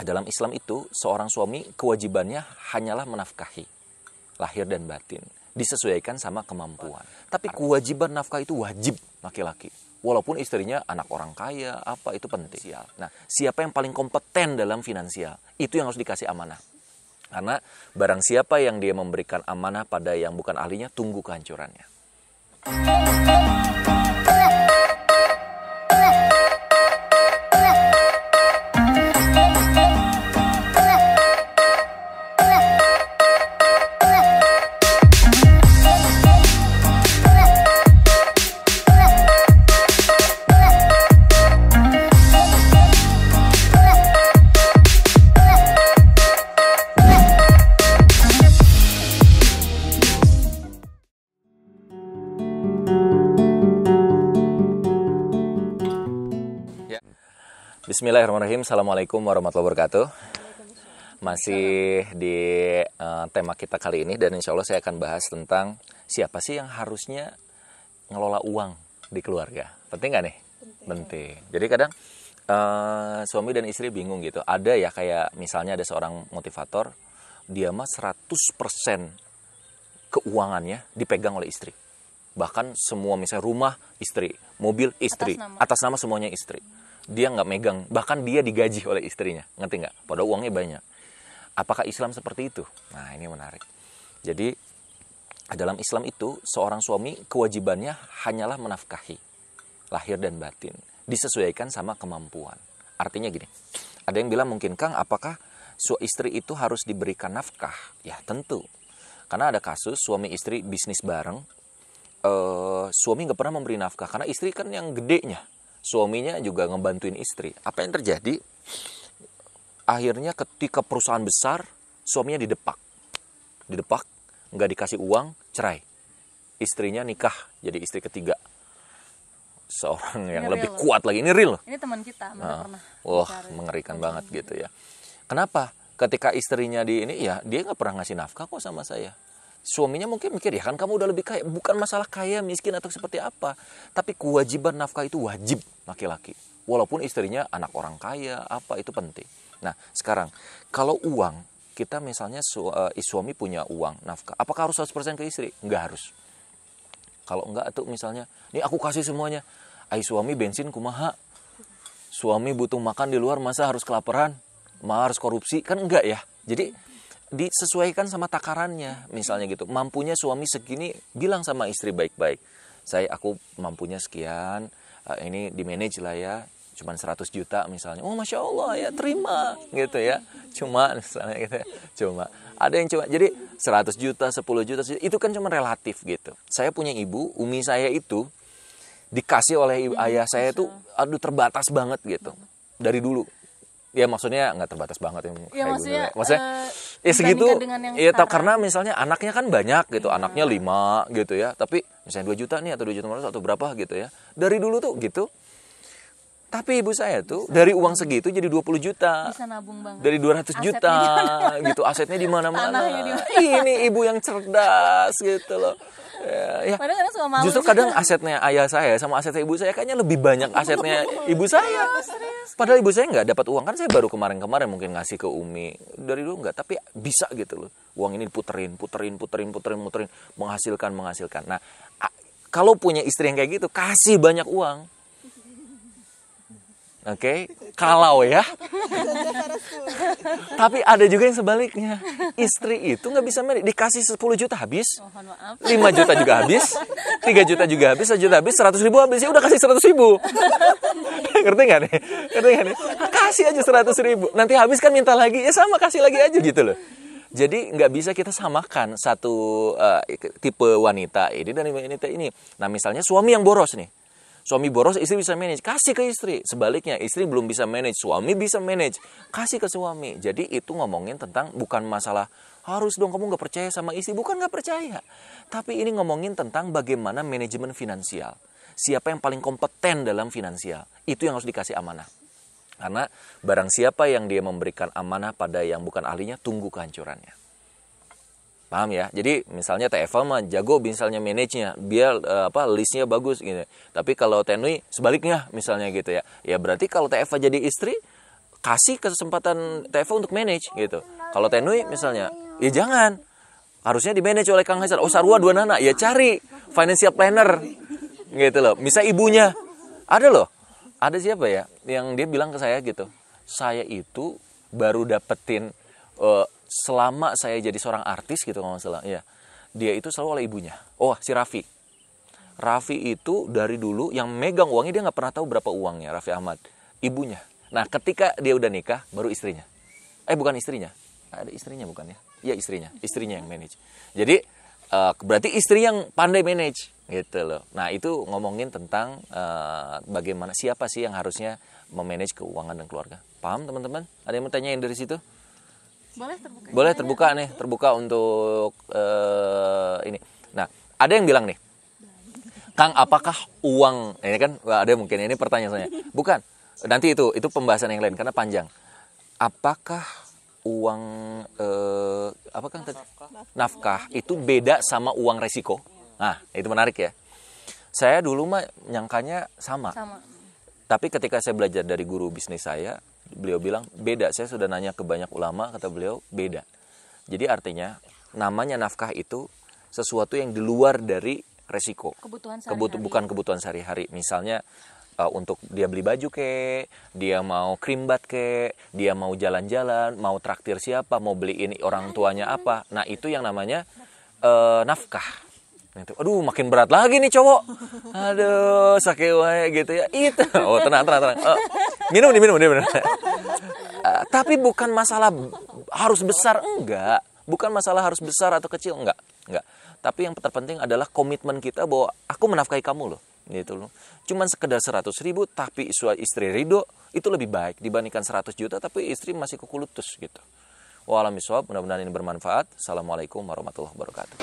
dalam Islam itu seorang suami kewajibannya hanyalah menafkahi lahir dan batin, disesuaikan sama kemampuan. Tapi kewajiban nafkah itu wajib laki-laki. Walaupun istrinya anak orang kaya, apa itu penting. Nah, siapa yang paling kompeten dalam finansial, itu yang harus dikasih amanah. Karena barang siapa yang dia memberikan amanah pada yang bukan ahlinya, tunggu kehancurannya. Bismillahirrahmanirrahim. Assalamualaikum warahmatullahi wabarakatuh. Masih di tema kita kali ini, dan insya Allah saya akan bahas tentang siapa sih yang harusnya ngelola uang di keluarga. Penting gak nih? Penting. Jadi kadang suami dan istri bingung gitu. Ada ya kayak misalnya ada seorang motivator, dia mah 100% keuangannya dipegang oleh istri. Bahkan semua misalnya rumah istri, mobil istri, atas nama semuanya istri. Dia nggak megang, bahkan dia digaji oleh istrinya, ngerti nggak? Padahal uangnya banyak. Apakah Islam seperti itu? Nah, ini menarik. Jadi dalam Islam itu seorang suami kewajibannya hanyalah menafkahi lahir dan batin, disesuaikan sama kemampuan. Artinya gini, ada yang bilang mungkin, Kang, apakah istri itu harus diberikan nafkah? Ya tentu, karena ada kasus suami istri bisnis bareng, suami nggak pernah memberi nafkah karena istri kan yang gedenya. Suaminya juga ngebantuin istri. Apa yang terjadi? Akhirnya ketika perusahaan besar, suaminya didepak, nggak dikasih uang, cerai. Istrinya nikah, jadi istri ketiga. Seorang yang lebih kuat lagi. Ini real. Ini teman kita, pernah. Wah, mengerikan banget gitu ya. Kenapa? Ketika istrinya dia nggak pernah ngasih nafkah kok sama saya. Suaminya mungkin mikir, ya kan kamu udah lebih kaya. Bukan masalah kaya, miskin, atau seperti apa. Tapi kewajiban nafkah itu wajib laki-laki. Walaupun istrinya anak orang kaya, apa itu penting. Nah, sekarang, kalau uang, kita misalnya suami punya uang, nafkah. Apakah harus 100% ke istri? Enggak harus. Kalau enggak, tuh misalnya, nih aku kasih semuanya. Suami bensin kumaha. Suami butuh makan di luar, masa harus kelaparan? Harus korupsi? Kan enggak ya. Jadi disesuaikan sama takarannya, misalnya gitu. Mampunya suami segini, bilang sama istri baik-baik. Aku mampunya sekian, ini di manage lah ya, cuman 100 juta misalnya. Oh, Masya Allah ya, terima gitu ya. Cuma misalnya gitu ya, cuma. Ada yang cuma, jadi 100 juta, 10 juta, itu kan cuma relatif gitu. Saya punya ibu, umi saya itu, dikasih oleh ayah saya itu, terbatas banget gitu. Dari dulu. Ya maksudnya nggak terbatas banget ya, maksudnya ya segitu ya, karena misalnya anaknya kan banyak gitu, anaknya 5 gitu ya, tapi misalnya 2 juta nih atau 2 juta atau berapa gitu ya, dari dulu tuh gitu. Tapi ibu saya tuh dari uang segitu jadi 20 juta, bisa nabung banget, dari 200 juta gitu, asetnya di mana-mana. Ini ibu yang cerdas gitu loh. Ya. Justru kadang asetnya ayah saya sama asetnya ibu saya kayaknya lebih banyak asetnya ibu saya. Padahal ibu saya nggak dapat uang, kan saya baru kemarin mungkin ngasih ke Umi, dari dulu nggak, tapi bisa gitu loh. Uang ini puterin, menghasilkan. Nah, kalau punya istri yang kayak gitu, kasih banyak uang. Oke, kalau ya. Tapi ada juga yang sebaliknya. Istri itu nggak bisa manage, dikasih 10 juta habis, 5 juta juga habis, 3 juta juga habis, 1 juta habis, 100 ribu habis, ya udah kasih 100 ribu. Ngerti nggak nih? Kasih aja 100 ribu. Nanti habis kan minta lagi, ya sama kasih lagi aja gitu loh. Jadi nggak bisa kita samakan satu tipe wanita ini dan wanita ini. Nah, misalnya suami yang boros nih. Suami boros, istri bisa manage, kasih ke istri. Sebaliknya, istri belum bisa manage, suami bisa manage, kasih ke suami. Jadi itu ngomongin tentang bukan masalah harus dong kamu nggak percaya sama istri, bukan nggak percaya. Tapi ini ngomongin tentang bagaimana manajemen finansial. Siapa yang paling kompeten dalam finansial, itu yang harus dikasih amanah. Karena barang siapa yang dia memberikan amanah pada yang bukan ahlinya, tunggu kehancurannya. Paham ya? Jadi misalnya TFA mah jago misalnya manage-nya, biar listnya bagus gitu. Tapi kalau TNI sebaliknya misalnya gitu ya. Ya berarti kalau TFA jadi istri, kasih kesempatan TFA untuk manage gitu. Kalau Tenui misalnya, ya jangan. Harusnya di manage oleh Kang Hasan. Oh Sarwa dua nana, ya cari financial planner gitu loh. Misal ibunya, ada loh. Ada siapa ya yang dia bilang ke saya gitu. Saya itu baru dapetin selama saya jadi seorang artis gitu kalau nggak salah. Ya, dia itu selalu oleh ibunya. Oh si Raffi. Raffi itu dari dulu yang megang uangnya dia nggak pernah tahu berapa uangnya Raffi Ahmad. Ibunya. Nah ketika dia udah nikah baru istrinya. Bukan istrinya. Ada istrinya bukan ya? Iya istrinya yang manage. Jadi berarti istri yang pandai manage gitu loh. Nah itu ngomongin tentang bagaimana siapa sih yang harusnya memanage keuangan dan keluarga. Paham teman-teman? Ada yang mau tanyain dari situ? Boleh terbuka nih, terbuka untuk ini. Nah ada yang bilang nih, Kang apakah uang ini kan ada mungkin ini pertanyaan saya. Bukan. Nanti itu pembahasan yang lain karena panjang. Apakah uang apakah nafkah itu beda sama uang resiko? Nah, itu menarik ya. Saya dulu mah nyangkanya sama. Tapi ketika saya belajar dari guru bisnis saya, beliau bilang beda. Saya sudah nanya ke banyak ulama, kata beliau beda. Jadi artinya namanya nafkah itu sesuatu yang di luar dari resiko. Bukan kebutuhan sehari-hari. Misalnya untuk dia beli baju kek, dia mau krimbat kek, dia mau jalan-jalan, mau traktir siapa, mau beliin orang tuanya apa. Nah itu yang namanya nafkah. Aduh makin berat lagi nih cowok. Aduh sakit wae gitu ya. Itu. Oh tenang. Minum. Tapi bukan masalah harus besar, enggak. Bukan masalah harus besar atau kecil, enggak. Tapi yang terpenting adalah komitmen kita bahwa aku menafkahi kamu loh. Gitu loh. Cuman sekedar 100.000 tapi istri ridho itu lebih baik dibandingkan 100 juta tapi istri masih kuku lutus gitu. Wa'alaikumsalam, mudah-mudahan ini bermanfaat. Assalamualaikum warahmatullahi wabarakatuh.